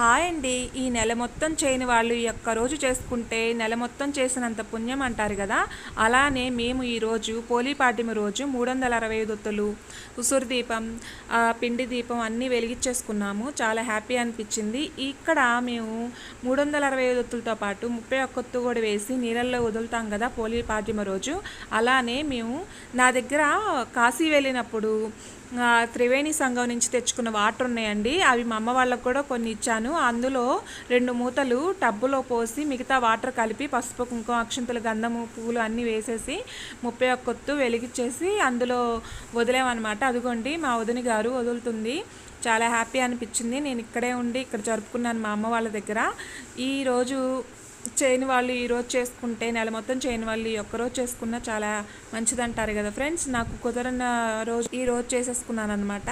Hi అండి. ఈ నెల మొత్తం చేయని వాళ్ళు ఈ ఒక్క రోజు చేసుకుంటే నెల మొత్తం చేసినంత పుణ్యం అంటారు కదా. అలానే మేము ఈరోజు పోలీపాడ్యమి రోజు 365 ఒత్తులు, ఉసురు దీపం, పిండి దీపం అన్నీ వెలిగించేసుకున్నాము. చాలా హ్యాపీ అనిపించింది. ఇక్కడ మేము 365 ఒత్తులతో పాటు 31 ఒత్తు కూడా వేసి నీళ్ళల్లో వదులుతాం కదా పోలీపాడ్యమి రోజు. అలానే మేము నా దగ్గర కాశీ వెళ్ళినప్పుడు త్రివేణి సంఘం నుంచి తెచ్చుకున్న వాటర్ ఉన్నాయండి. అవి మా అమ్మ వాళ్ళకు కూడా కొన్ని ఇచ్చాను. అందులో 2 మూతలు టబ్బులో పోసి మిగతా వాటర్ కలిపి పసుపు, కుంకుమ, అక్షంతలు, గంధము, పువ్వులు అన్నీ వేసేసి 31 ఒత్తు వెలిగించేసి అందులో వదిలేమన్నమాట. అదిగోండి మా వదిన గారు వదులుతుంది. చాలా హ్యాపీ అనిపించింది. నేను ఇక్కడే ఉండి ఇక్కడ జరుపుకున్నాను మా అమ్మ వాళ్ళ దగ్గర. ఈరోజు చేయని వాళ్ళు ఈరోజు చేసుకుంటే నెల మొత్తం చేయని వాళ్ళు ఈ ఒక్కరోజు చేసుకున్నా చాలా మంచిదంటారు కదా ఫ్రెండ్స్. నాకు కుదరని రోజు ఈరోజు చేసేసుకున్నాను అనమాట.